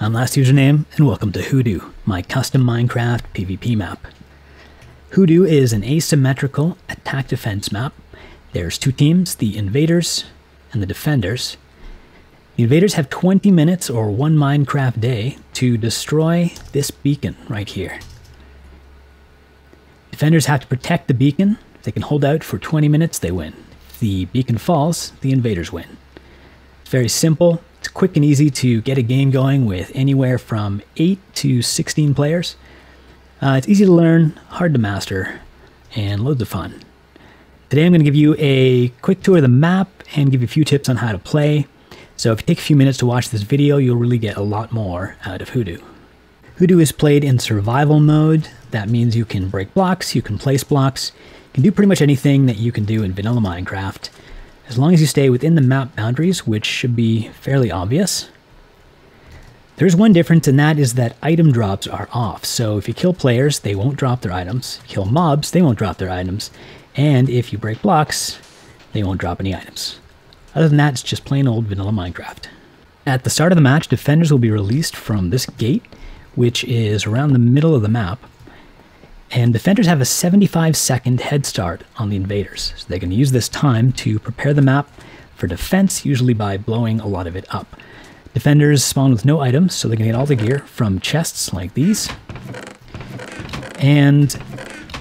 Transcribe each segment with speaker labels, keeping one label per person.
Speaker 1: I'm Last Username, and welcome to Hoodoo, my custom Minecraft PvP map. Hoodoo is an asymmetrical attack-defense map. There's two teams, the Invaders and the Defenders. The Invaders have 20 minutes or one Minecraft day to destroy this beacon right here. Defenders have to protect the beacon. If they can hold out for 20 minutes, they win. If the beacon falls, the Invaders win. It's very simple. It's quick and easy to get a game going with anywhere from 8 to 16 players. It's easy to learn, hard to master, and loads of fun. Today I'm going to give you a quick tour of the map and give you a few tips on how to play. So if you take a few minutes to watch this video, you'll really get a lot more out of Hoodoo. Hoodoo is played in survival mode. That means you can break blocks, you can place blocks, you can do pretty much anything that you can do in vanilla Minecraft, as long as you stay within the map boundaries, which should be fairly obvious. There's one difference, and that is that item drops are off. So if you kill players, they won't drop their items. Kill mobs, they won't drop their items. And if you break blocks, they won't drop any items. Other than that, it's just plain old vanilla Minecraft. At the start of the match, defenders will be released from this gate, which is around the middle of the map. And defenders have a 75-second head start on the invaders. So they can use this time to prepare the map for defense, usually by blowing a lot of it up. Defenders spawn with no items, so they can get all the gear from chests like these. And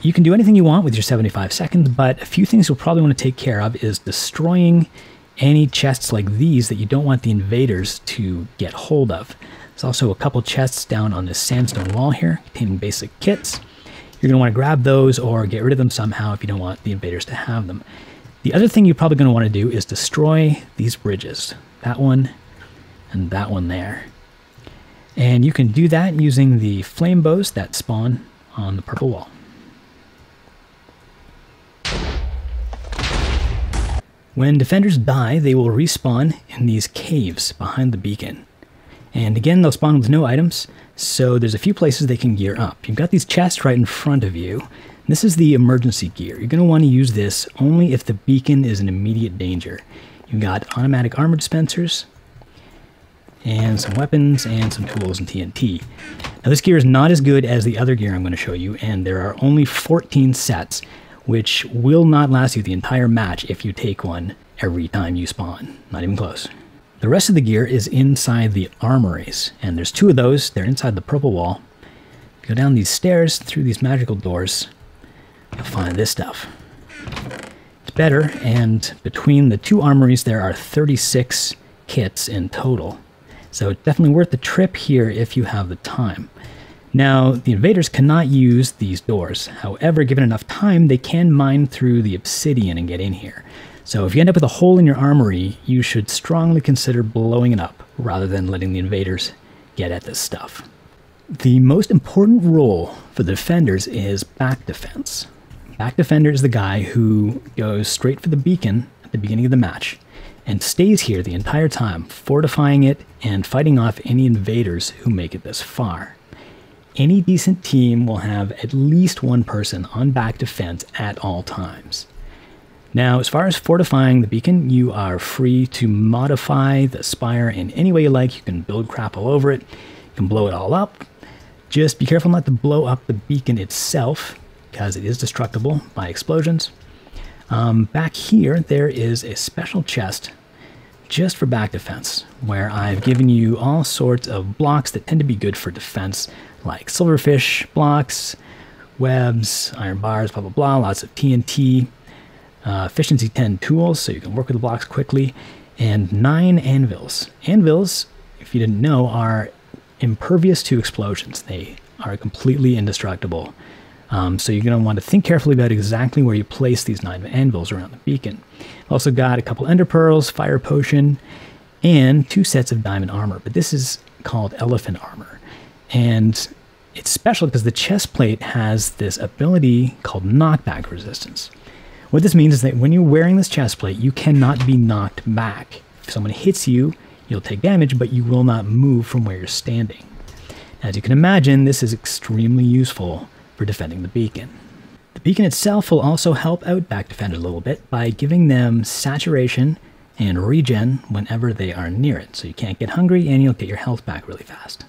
Speaker 1: you can do anything you want with your 75 seconds, but a few things you'll probably want to take care of is destroying any chests like these that you don't want the invaders to get hold of. There's also a couple chests down on this sandstone wall here containing basic kits. You're going to want to grab those or get rid of them somehow if you don't want the invaders to have them. The other thing you're probably going to want to do is destroy these bridges. That one and that one there. And you can do that using the flame bows that spawn on the purple wall. When defenders die, they will respawn in these caves behind the beacon. And again, they'll spawn with no items, so there's a few places they can gear up. You've got these chests right in front of you. This is the emergency gear. You're going to want to use this only if the beacon is in immediate danger. You've got automatic armor dispensers, and some weapons, and some tools and TNT. Now this gear is not as good as the other gear I'm going to show you, and there are only 14 sets, which will not last you the entire match if you take one every time you spawn. Not even close. The rest of the gear is inside the armories, and there's two of those. They're inside the purple wall. If you go down these stairs through these magical doors, you'll find this stuff. It's better, and between the two armories there are 36 kits in total. So it's definitely worth the trip here if you have the time. Now, the invaders cannot use these doors. However, given enough time, they can mine through the obsidian and get in here. So if you end up with a hole in your armory, you should strongly consider blowing it up rather than letting the invaders get at this stuff. The most important role for the defenders is back defense. Back defender is the guy who goes straight for the beacon at the beginning of the match and stays here the entire time, fortifying it and fighting off any invaders who make it this far. Any decent team will have at least one person on back defense at all times. Now, as far as fortifying the beacon, you are free to modify the spire in any way you like. You can build crap all over it. You can blow it all up. Just be careful not to blow up the beacon itself, because it is destructible by explosions. Back here, there is a special chest just for back defense, where I've given you all sorts of blocks that tend to be good for defense, like silverfish blocks, webs, iron bars, blah, blah, blah, lots of TNT, efficiency 10 tools, so you can work with the blocks quickly, and 9 anvils. Anvils, if you didn't know, are impervious to explosions. They are completely indestructible. So you're going to want to think carefully about exactly where you place these 9 anvils around the beacon. Also got a couple ender pearls, fire potion, and 2 sets of diamond armor. But this is called elephant armor. And it's special because the chest plate has this ability called knockback resistance. What this means is that when you're wearing this chest plate, you cannot be knocked back. If someone hits you, you'll take damage, but you will not move from where you're standing. As you can imagine, this is extremely useful for defending the beacon. The beacon itself will also help out back defenders a little bit by giving them saturation and regen whenever they are near it, so you can't get hungry and you'll get your health back really fast.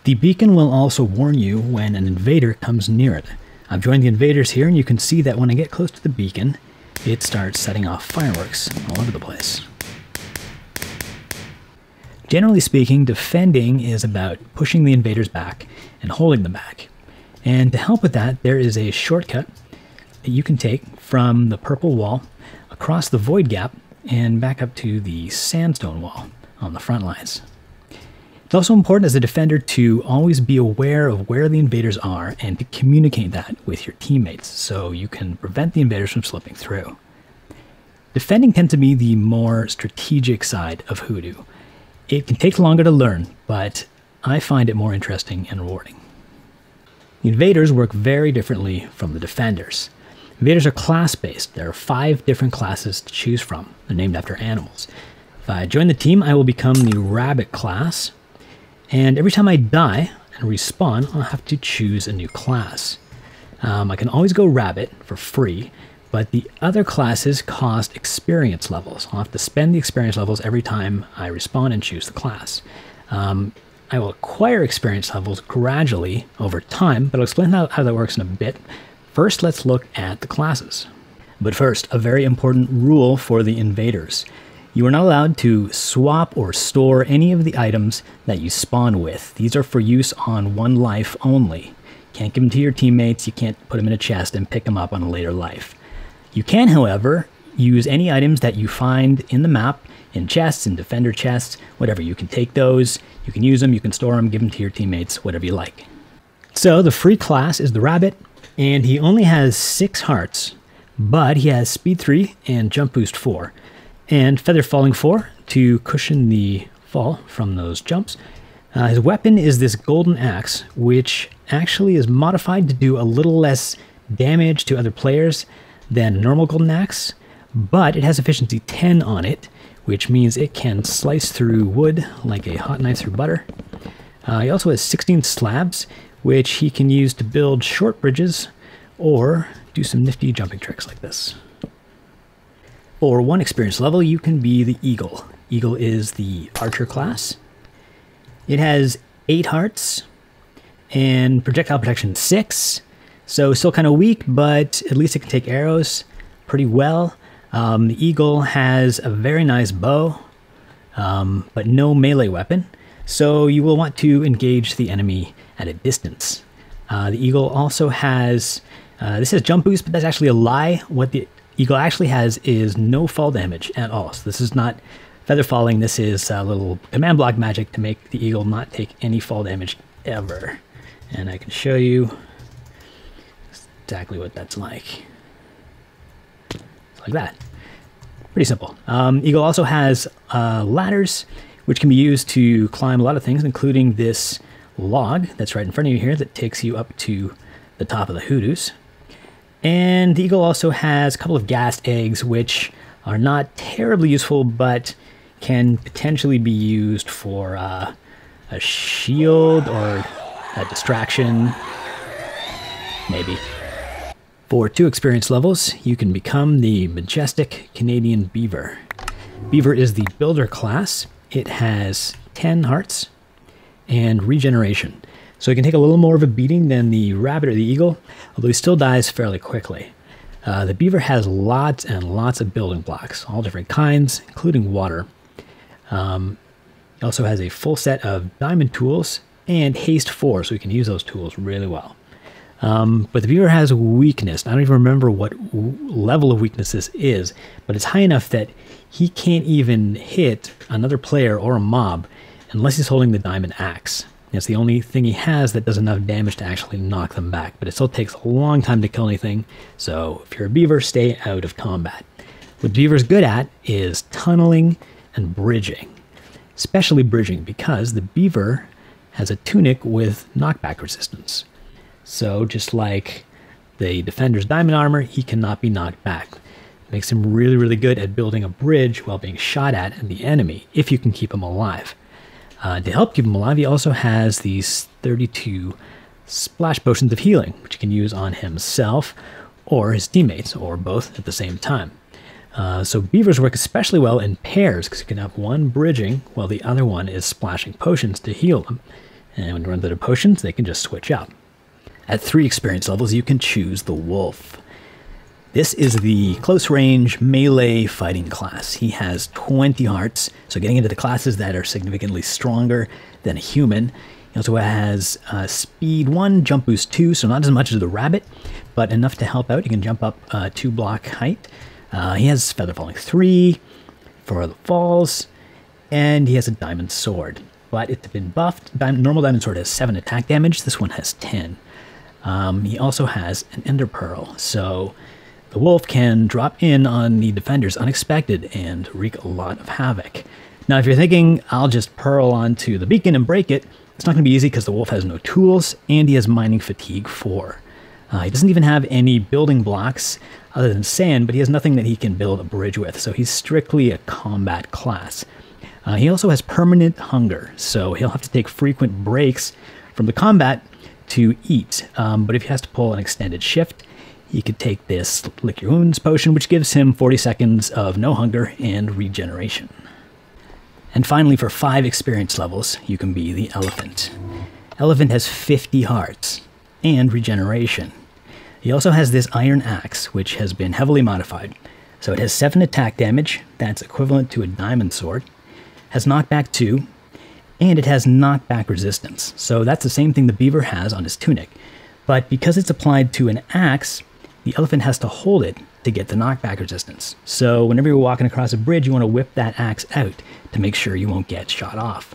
Speaker 1: The beacon will also warn you when an invader comes near it. I've joined the invaders here, and you can see that when I get close to the beacon, it starts setting off fireworks all over the place. Generally speaking, defending is about pushing the invaders back and holding them back. And to help with that, there is a shortcut that you can take from the purple wall across the void gap and back up to the sandstone wall on the front lines. It's also important as a defender to always be aware of where the invaders are and to communicate that with your teammates so you can prevent the invaders from slipping through. Defending tends to be the more strategic side of Hoodoo. It can take longer to learn, but I find it more interesting and rewarding. The invaders work very differently from the defenders. Invaders are class-based. There are 5 different classes to choose from. They're named after animals. If I join the team, I will become the rabbit class. And every time I die and respawn, I'll have to choose a new class. I can always go rabbit for free, but the other classes cost experience levels. I'll have to spend the experience levels every time I respawn and choose the class. I will acquire experience levels gradually over time, but I'll explain how that works in a bit. First, let's look at the classes. But first, a very important rule for the invaders. You are not allowed to swap or store any of the items that you spawn with. These are for use on one life only. Can't give them to your teammates, you can't put them in a chest and pick them up on a later life. You can, however, use any items that you find in the map, in chests, in defender chests, whatever. You can take those, you can use them, you can store them, give them to your teammates, whatever you like. So the free class is the rabbit, and he only has 6 hearts, but he has speed 3 and jump boost 4. And feather falling 4 to cushion the fall from those jumps. His weapon is this golden axe, which actually is modified to do a little less damage to other players than a normal golden axe, but it has efficiency 10 on it, which means it can slice through wood like a hot knife through butter. He also has 16 slabs, which he can use to build short bridges or do some nifty jumping tricks like this. For 1 experience level, you can be the Eagle. Eagle is the archer class. It has 8 hearts and projectile protection 6. So still kind of weak, but at least it can take arrows pretty well. The Eagle has a very nice bow, but no melee weapon. So you will want to engage the enemy at a distance. The Eagle also has, this has jump boost, but that's actually a lie. What the Eagle actually has is no fall damage at all. So this is not feather falling. This is a little command block magic to make the Eagle not take any fall damage ever. And I can show you exactly what that's like. It's like that. Pretty simple. Eagle also has ladders, which can be used to climb a lot of things, including this log that's right in front of you here that takes you up to the top of the hoodoos. And the Eagle also has a couple of gas eggs, which are not terribly useful, but can potentially be used for a shield or a distraction, maybe. For 2 experience levels, you can become the majestic Canadian Beaver. Beaver is the builder class. It has 10 hearts and regeneration. So he can take a little more of a beating than the rabbit or the eagle, although he still dies fairly quickly. The beaver has lots and lots of building blocks, all different kinds, including water. He also has a full set of diamond tools and haste 4, so he can use those tools really well. But the beaver has a weakness. I don't even remember what level of weakness this is, but it's high enough that he can't even hit another player or a mob unless he's holding the diamond axe. It's the only thing he has that does enough damage to actually knock them back, but it still takes a long time to kill anything, so if you're a beaver, stay out of combat. What beaver's good at is tunneling and bridging, especially bridging, because the beaver has a tunic with knockback resistance. So just like the defender's diamond armor, he cannot be knocked back. It makes him really, really good at building a bridge while being shot at the enemy, if you can keep him alive. To help keep him alive, he also has these 32 splash potions of healing, which he can use on himself or his teammates, or both at the same time. So beavers work especially well in pairs because you can have one bridging while the other one is splashing potions to heal them. And when you run out of potions, they can just switch up. At 3 experience levels, you can choose the wolf. This is the close-range melee fighting class. He has 20 hearts, so getting into the classes that are significantly stronger than a human. He also has speed 1, jump boost 2, so not as much as the rabbit, but enough to help out. He can jump up 2 block height. He has feather falling 3 for the falls, and he has a diamond sword. But it's been buffed. Normal diamond sword has 7 attack damage. This one has 10. He also has an ender pearl, so the wolf can drop in on the defenders unexpected and wreak a lot of havoc. Now, if you're thinking, I'll just pearl onto the beacon and break it, it's not going to be easy because the wolf has no tools, and he has mining fatigue 4. He doesn't even have any building blocks other than sand, but he has nothing that he can build a bridge with, so he's strictly a combat class. He also has permanent hunger, so he'll have to take frequent breaks from the combat to eat. But if he has to pull an extended shift, he could take this Lick Your Wounds potion, which gives him 40 seconds of no hunger and regeneration. And finally, for 5 experience levels, you can be the elephant. Elephant has 50 hearts and regeneration. He also has this iron axe, which has been heavily modified. So it has 7 attack damage, that's equivalent to a diamond sword, has knockback 2, and it has knockback resistance. So that's the same thing the beaver has on his tunic. But because it's applied to an axe, the elephant has to hold it to get the knockback resistance. So whenever you're walking across a bridge, you want to whip that axe out to make sure you won't get shot off.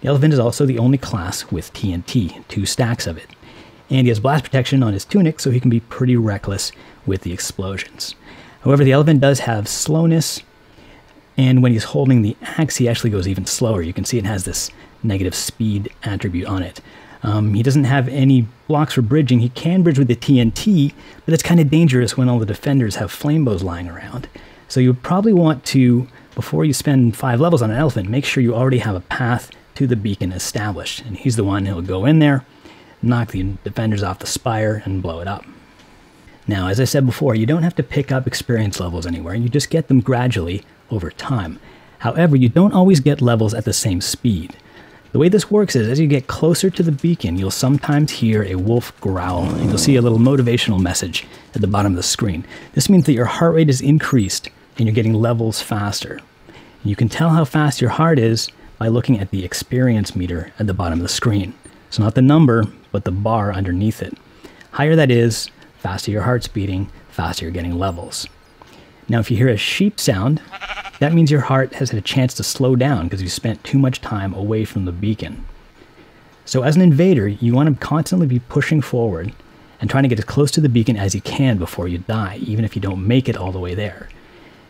Speaker 1: The elephant is also the only class with TNT, 2 stacks of it. And he has blast protection on his tunic, so he can be pretty reckless with the explosions. However, the elephant does have slowness, and when he's holding the axe, he actually goes even slower. You can see it has this negative speed attribute on it. He doesn't have any blocks for bridging. He can bridge with the TNT, but it's kind of dangerous when all the defenders have flame bows lying around. So you would probably want to, before you spend 5 levels on an elephant, make sure you already have a path to the beacon established. And he's the one who'll go in there, knock the defenders off the spire, and blow it up. Now, as I said before, you don't have to pick up experience levels anywhere. You just get them gradually over time. However, you don't always get levels at the same speed. The way this works is, as you get closer to the beacon, you'll sometimes hear a wolf growl, and you'll see a little motivational message at the bottom of the screen. This means that your heart rate is increased, and you're getting levels faster. And you can tell how fast your heart is by looking at the experience meter at the bottom of the screen. So not the number, but the bar underneath it. Higher that is, faster your heart's beating, faster you're getting levels. Now, if you hear a sheep sound, that means your heart has had a chance to slow down because you spent too much time away from the beacon. So as an invader, you want to constantly be pushing forward and trying to get as close to the beacon as you can before you die, even if you don't make it all the way there.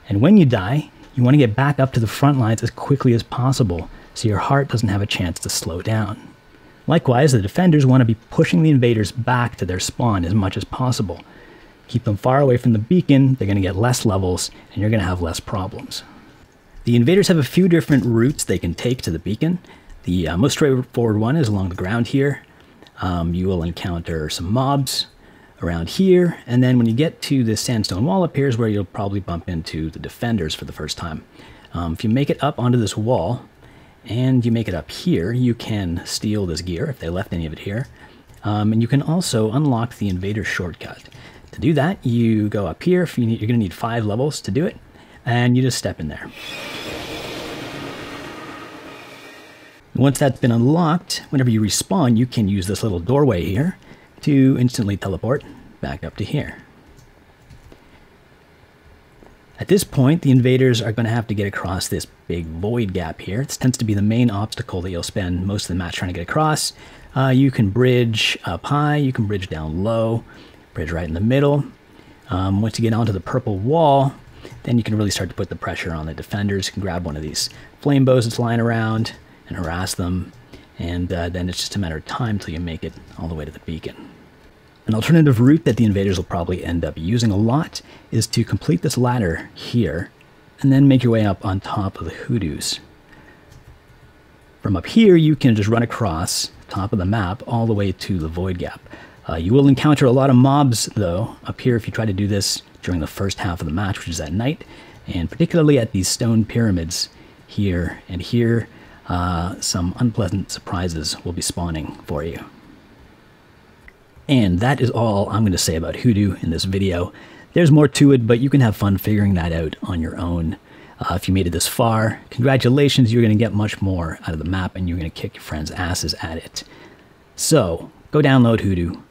Speaker 1: And when you die, you want to get back up to the front lines as quickly as possible so your heart doesn't have a chance to slow down. Likewise, the defenders want to be pushing the invaders back to their spawn as much as possible. Keep them far away from the beacon, they're going to get less levels, and you're going to have less problems. The invaders have a few different routes they can take to the beacon. The most straightforward one is along the ground here. You will encounter some mobs around here, and then when you get to the sandstone wall up here is where you'll probably bump into the defenders for the first time. If you make it up onto this wall, and you make it up here, you can steal this gear if they left any of it here. And you can also unlock the invader shortcut. To do that, you go up here. You're going to need 5 levels to do it, and you just step in there. Once that's been unlocked, whenever you respawn, you can use this little doorway here to instantly teleport back up to here. At this point, the invaders are going to have to get across this big void gap here. This tends to be the main obstacle that you'll spend most of the match trying to get across. You can bridge up high, you can bridge down low, bridge right in the middle. Once you get onto the purple wall, then you can really start to put the pressure on the defenders. You can grab one of these flame bows that's lying around and harass them, and then it's just a matter of time till you make it all the way to the beacon. An alternative route that the invaders will probably end up using a lot is to complete this ladder here and then make your way up on top of the hoodoos. From up here, you can just run across the top of the map all the way to the void gap. You will encounter a lot of mobs, though, up here if you try to do this during the first half of the match, which is at night, and particularly at these stone pyramids here and here, some unpleasant surprises will be spawning for you. And that is all I'm going to say about Hoodoo in this video. There's more to it, but you can have fun figuring that out on your own. If you made it this far, congratulations, you're going to get much more out of the map, and you're going to kick your friends' asses at it. So, go download Hoodoo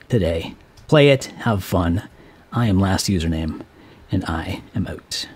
Speaker 1: today. Play it, have fun. I am Last Username, and I am out.